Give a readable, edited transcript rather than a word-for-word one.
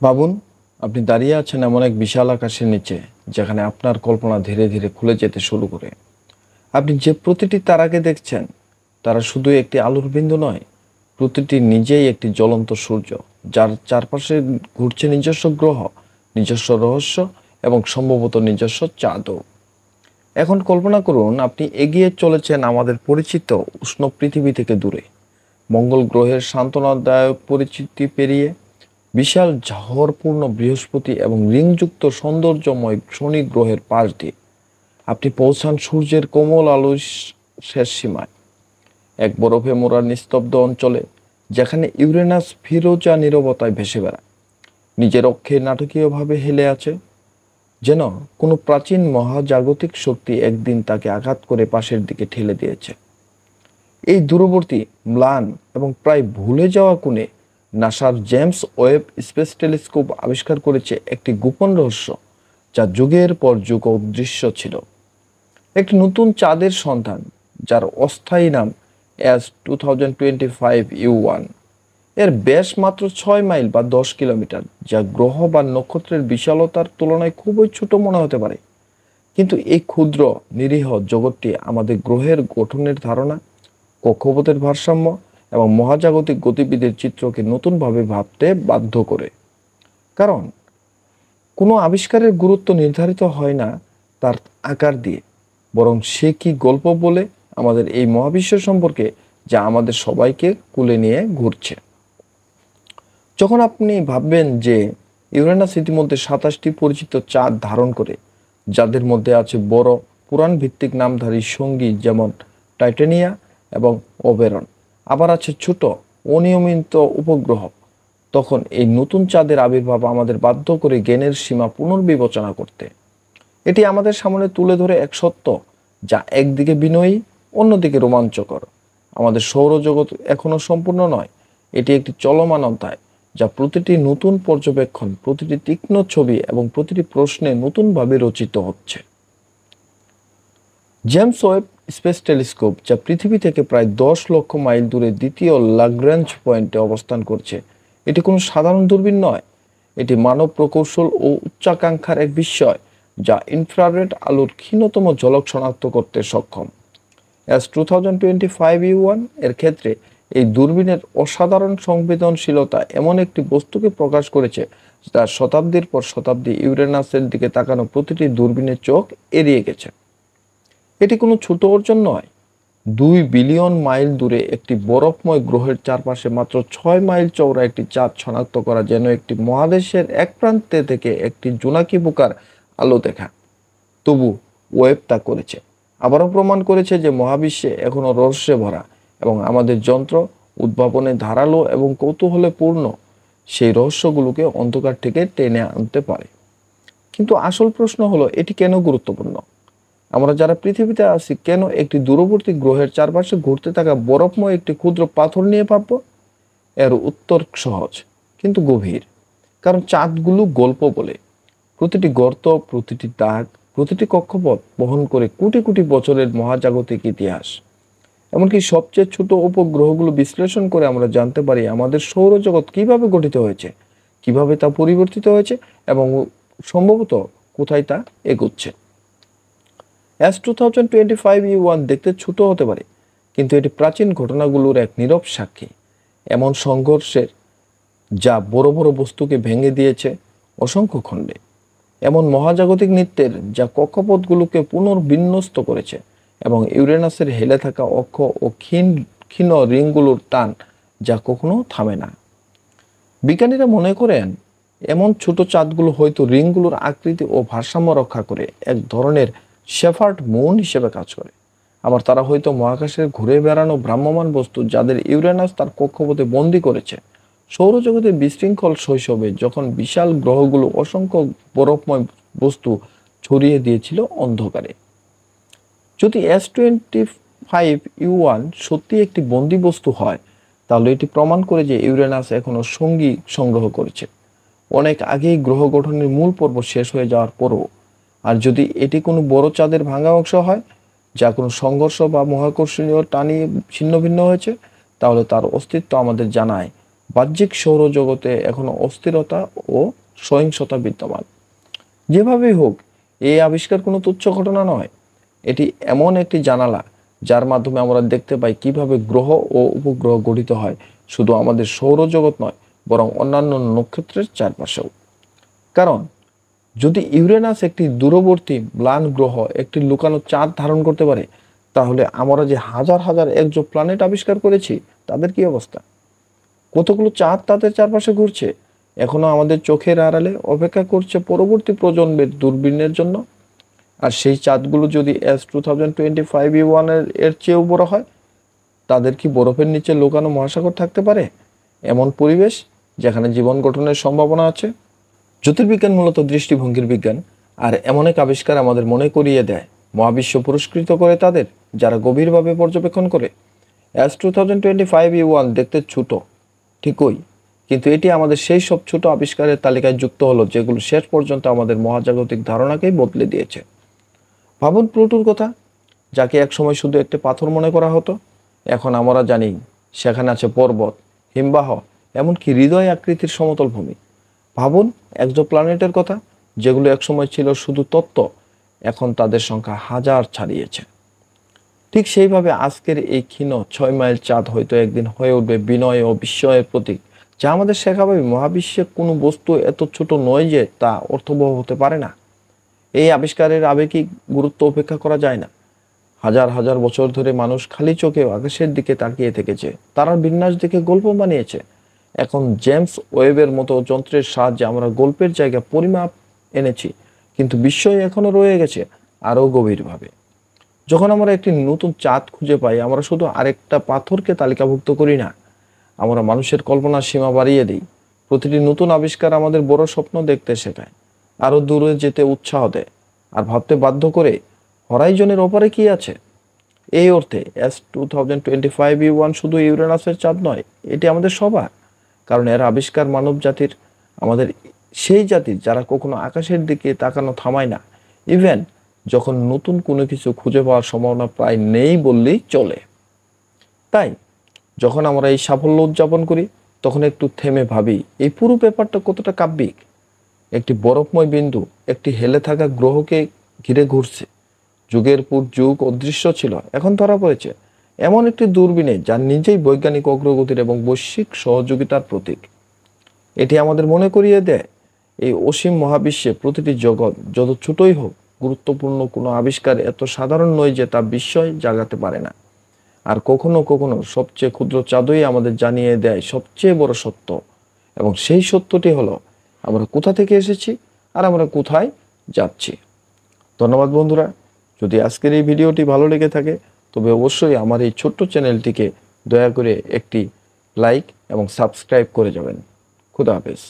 ভাবুন, আপনি দাঁড়িয়ে আছেন এমন এক বিশাল আকাশের নিচে, যেখানে আপনার কল্পনা ধীরে ধীরে খুলে যেতে শুরু করে। আপনি যে প্রতিটি তারাকে দেখছেন, তারা শুধু একটি আলোর বিন্দু নয়, প্রতিটি নিজেই একটি জ্বলন্ত সূর্য, যার চারপাশে ঘুরছে নিজস্ব গ্রহ, নিজস্ব রহস্য এবং সম্ভবত নিজস্ব চাঁদও। এখন কল্পনা করুন, আপনি এগিয়ে চলেছেন আমাদের পরিচিত উষ্ণ পৃথিবী থেকে দূরে, মঙ্গল গ্রহের সান্ত্বনাদায়ক পরিচিতি পেরিয়ে, বিশাল ঝড়পূর্ণ বৃহস্পতি এবং রিংযুক্ত সৌন্দর্যময় শনি গ্রহের পাশ দিয়ে। আপনি পৌঁছান সূর্যের কোমল আলোর শেষ সীমায়, এক বরফে মোড়া নিস্তব্ধ অঞ্চলে, যেখানে ইউরেনাস ফিরোজা নীরবতায় ভেসে বেড়ায়, নিজের অক্ষে নাটকীয়ভাবে হেলে আছে, যেন কোনো প্রাচীন মহাজাগতিক শক্তি একদিন তাকে আঘাত করে পাশের দিকে ঠেলে দিয়েছে। এই দূরবর্তী, ম্লান এবং প্রায় ভুলে যাওয়া কোণে নাসার জেমস ওয়েব স্পেস টেলিস্কোপ আবিষ্কার করেছে একটি গোপন রহস্য, যা যুগের পর যুগ অদৃশ্য ছিল। একটি নতুন চাঁদের সন্ধান, যার অস্থায়ী নাম S2025U1। এর ব্যাস মাত্র 6 মাইল বা 10 কিলোমিটার, যা গ্রহ বা নক্ষত্রের বিশালতার তুলনায় খুবই ছোট মনে হতে পারে। কিন্তু এই ক্ষুদ্র নিরীহ জগৎটি আমাদের গ্রহের গঠনের ধারণা, কক্ষপথের ভারসাম্য এবং মহাজাগতিক গতিবিধির চিত্রকে নতুনভাবে ভাবতে বাধ্য করে। কারণ কোনো আবিষ্কারের গুরুত্ব নির্ধারিত হয় না তার আকার দিয়ে, বরং সে কি গল্প বলে আমাদের এই মহাবিশ্ব সম্পর্কে, যা আমাদের সবাইকে কুলে নিয়ে ঘুরছে। যখন আপনি ভাববেন যে ইউরেনাস ইতিমধ্যে 27টি পরিচিত চাঁদ ধারণ করে, যাদের মধ্যে আছে বড় পুরাণ ভিত্তিক নামধারী সঙ্গী যেমন টাইটানিয়া এবং ওবেরন, আবার আছে ছোট অনিয়মিত উপগ্রহ, তখন এই নতুন চাঁদের আবির্ভাব আমাদের বাধ্য করে জ্ঞানের সীমা পুনর্বিবেচনা করতে। এটি আমাদের সামনে তুলে ধরে এক সত্য, যা একদিকে বিনয়ী, অন্যদিকে রোমাঞ্চকর। আমাদের সৌরজগৎ এখনো সম্পূর্ণ নয়, এটি একটি চলমান অধ্যায়, যা প্রতিটি নতুন পর্যবেক্ষণ, প্রতিটি তীক্ষ্ণ ছবি এবং প্রতিটি প্রশ্নে নতুনভাবে রচিত হচ্ছে। জেমস ওয়েব স্পেস টেলিস্কোপ, যা পৃথিবী থেকে প্রায় 10 লক্ষ মাইল দূরে দ্বিতীয় ল্যাগ্রাঞ্জ পয়েন্টে অবস্থান করছে, এটি কোনো সাধারণ দূরবীন নয়। এটি মানব প্রকৌশল ও উচ্চাকাঙ্ক্ষার এক বিস্ময়, যা ইনফ্রারেড আলোর ক্ষীণতম ঝলক শনাক্ত করতে সক্ষম। S2025U1 এর ক্ষেত্রে এই দূরবীনের অসাধারণ সংবেদনশীলতা এমন একটি বস্তুকে প্রকাশ করেছে, যা শতাব্দীর পর শতাব্দী ইউরেনাসের দিকে তাকানো প্রতিটি দূরবীনের চোখ এড়িয়ে গেছে। এটি কোনো ছোট অর্জন নয়। 2 বিলিয়ন মাইল দূরে একটি বরফময় গ্রহের চারপাশে মাত্র 6 মাইল চওড়া একটি চাঁদ শনাক্ত করা যেন একটি মহাদেশের এক প্রান্তে থেকে একটি জোনাকি পোকার আলো দেখা। তবু ওয়েব তা করেছে, আবারও প্রমাণ করেছে যে মহাবিশ্বে এখনো রহস্যে ভরা, এবং আমাদের যন্ত্র, উদ্ভাবনে ধারালো এবং কৌতূহলে পূর্ণ, সেই রহস্যগুলোকে অন্ধকার থেকে টেনে আনতে পারে। কিন্তু আসল প্রশ্ন হলো, এটি কেন গুরুত্বপূর্ণ? আমরা যারা পৃথিবীতে আছি, কেন একটি দূরবর্তী গ্রহের চারপাশে ঘুরতে থাকা বরফময় একটি ক্ষুদ্র পাথর নিয়ে ভাবব? এর উত্তর সহজ কিন্তু গভীর। কারণ চাঁদগুলো গল্প বলে। প্রতিটি গর্ত, প্রতিটি দাগ, প্রতিটি কক্ষপথ বহন করে কোটি কোটি বছরের মহাজাগতিক ইতিহাস। এমনকি সবচেয়ে ছোট উপগ্রহগুলো বিশ্লেষণ করে আমরা জানতে পারি আমাদের সৌরজগৎ কিভাবে গঠিত হয়েছে, কিভাবে তা পরিবর্তিত হয়েছে এবং সম্ভবত কোথায় তা এগোচ্ছে। S2025U1 দেখতে ছোট হতে পারে, কিন্তু এটি প্রাচীন ঘটনাগুলোর এক নীরব সাক্ষী, এমন সংঘর্ষের যা বড় বড় বস্তুকে ভেঙে দিয়েছে অসংখ্য খণ্ডে, এমন মহাজাগতিক নৃত্যের যা কক্ষপথগুলোকে পুনর্বিন্যস্ত করেছে, এবং ইউরেনাসের হেলে থাকা অক্ষ ও ক্ষীণ রিংগুলোর টান যা কখনো থামে না। বিজ্ঞানীরা মনে করেন এমন ছোট চাঁদগুলো হয়তো রিংগুলোর আকৃতি ও ভারসাম্য রক্ষা করে এক ধরনের শেফার্ড মুন হিসেবে কাজ করে। আবার তারা হয়তো মহাকাশের ঘুরে বেড়ানো ভ্রাম্যমাণ বস্তু, যাদের ইউরেনাস তার কক্ষপথে বন্দী করেছে সৌরজগতের বিশৃঙ্খল শৈশবে, যখন বিশাল গ্রহগুলো অসংখ্য বরফময় বস্তু ছড়িয়ে দিয়েছিল অন্ধকারে। যদি S2025U1 সত্যি একটি বন্দী বস্তু হয়, তাহলে এটি প্রমাণ করে যে ইউরেনাস এখনো সঙ্গী সংগ্রহ করেছে, অনেক আগেই গ্রহ গঠনের মূল পর্ব শেষ হয়ে যাওয়ার পরও। আর যদি এটি কোনো বড় চাঁদের ভাঙা অংশ হয়, যা কোনো সংঘর্ষ বা মহাকর্ষণীয় টানিয়ে ছিন্ন ভিন্ন হয়েছে, তাহলে তার অস্তিত্ব আমাদের জানায় বাহ্যিক সৌরজগতে এখনো অস্থিরতা ও সহিংসতা বিদ্যমান। যেভাবেই হোক, এই আবিষ্কার কোনো তুচ্ছ ঘটনা নয়। এটি এমন একটি জানালা যার মাধ্যমে আমরা দেখতে পাই কিভাবে গ্রহ ও উপগ্রহ গঠিত হয়, শুধু আমাদের সৌরজগৎ নয়, বরং অন্যান্য নক্ষত্রের চারপাশেও। কারণ যদি ইউরেনাস একটি দূরবর্তী ম্লান গ্রহ, একটি লুকানো চাঁদ ধারণ করতে পারে, তাহলে আমরা যে হাজার হাজার প্ল্যানেট আবিষ্কার করেছি, তাদের কি অবস্থা? কতগুলো চাঁদ তাদের চারপাশে ঘুরছে, এখনো আমাদের চোখের আড়ালে অপেক্ষা করছে পরবর্তী প্রজন্মের দূরবীনের জন্য। আর সেই চাঁদগুলো যদি S2025E1 এর চেয়েও বড় হয়, তাদের কি বরফের নিচে লুকানো মহাসাগর থাকতে পারে? এমন পরিবেশ যেখানে জীবন গঠনের সম্ভাবনা আছে? জ্যোতির্বিজ্ঞান মূলত দৃষ্টিভঙ্গির বিজ্ঞান, আর এমন এক আবিষ্কার আমাদের মনে করিয়ে দেয় মহাবিশ্ব পুরস্কৃত করে তাদের যারা গভীরভাবে পর্যবেক্ষণ করে। S2025E1 দেখতে ছোট ঠিকই, কিন্তু এটি আমাদের সেই সব ছোট আবিষ্কারের তালিকায় যুক্ত হলো যেগুলো শেষ পর্যন্ত আমাদের মহাজাগতিক ধারণাকেই বদলে দিয়েছে। ভাবুন প্লুটোর কথা, যাকে একসময় শুধু একটি পাথর মনে করা হতো। এখন আমরা জানি সেখানে আছে পর্বত, হিমবাহ, এমনকি হৃদয় আকৃতির সমতল ভূমি। ভাবুন এক্সোপ্ল্যানেটের কথা, যেগুলো একসময় ছিল শুধু তত্ত্ব, এখন তাদের সংখ্যা হাজার ছাড়িয়েছে। ঠিক সেইভাবে আজকের এই ক্ষীণ 6 মাইল চাঁদ হয়তো একদিন হয়ে উঠবে বিনয় ও বিস্ময়ের প্রতীক, যা আমাদের শেখাবে মহাবিশ্বে কোনো বস্তু এত ছোট নয় যে তা অর্থবহ হতে পারে না। এই আবিষ্কারের আবেগিক গুরুত্ব উপেক্ষা করা যায় না। হাজার হাজার বছর ধরে মানুষ খালি চোখে আকাশের দিকে তাকিয়ে থেকেছে, তারার বিন্যাস দেখে গল্প বানিয়েছে। এখন জেমস ওয়েবের মতো যন্ত্রের সাহায্যে আমরা গল্পের জায়গায় পরিমাপ এনেছি, কিন্তু বিস্ময় এখনো রয়ে গেছে আরও গভীরভাবে। যখন আমরা একটি নতুন চাঁদ খুঁজে পাই, আমরা শুধু আরেকটা পাথরকে তালিকাভুক্ত করি না, আমরা মানুষের কল্পনার সীমা বাড়িয়ে দিই। প্রতিটি নতুন আবিষ্কার আমাদের বড় স্বপ্ন দেখতে শেখায়, আরও দূরে যেতে উৎসাহ দেয়, আর ভাবতে বাধ্য করে হরাইজনের ওপারে কি আছে। এই অর্থে S2025E1 শুধু ইউরেনাসের চাঁদ নয়, এটি আমাদের সবার। কারণ এর আবিষ্কার মানব জাতির, আমাদের সেই জাতির যারা কখনো আকাশের দিকে তাকানো থামায় না, ইভেন যখন নতুন কোনো কিছু খুঁজে পাওয়ার সম্ভাবনা প্রায় নেই বললেই চলে। তাই যখন আমরা এই সাফল্য উদযাপন করি, তখন একটু থেমে ভাবি এই পুরো ব্যাপারটা কতটা কাব্যিক। একটি বরফময় বিন্দু একটি হেলে থাকা গ্রহকে ঘিরে ঘুরছে। যুগের পর যুগ অদৃশ্য ছিল, এখন ধরা পড়েছে এমন একটি দূরবীনে, যা নিজেই বৈজ্ঞানিক অগ্রগতির এবং বৈশ্বিক সহযোগিতার প্রতীক। এটি আমাদের মনে করিয়ে দেয় এই অসীম মহাবিশ্বে প্রতিটি জগৎ যত ছোটই হোক, গুরুত্বপূর্ণ কোনো আবিষ্কার এত সাধারণ নয় যে তা বিস্ময় জাগাতে পারে না। আর কখনো কখনো সবচেয়ে ক্ষুদ্র চাঁদই আমাদের জানিয়ে দেয় সবচেয়ে বড় সত্য, এবং সেই সত্যটি হলো আমরা কোথা থেকে এসেছি আর আমরা কোথায় যাচ্ছি। ধন্যবাদ বন্ধুরা। যদি আজকের এই ভিডিওটি ভালো লেগে থাকে, তবে অবশ্যই আমার এই ছোট্ট চ্যানেলটিকে দয়া করে একটি লাইক এবং সাবস্ক্রাইব করে যাবেন। খুদা হাফেজ।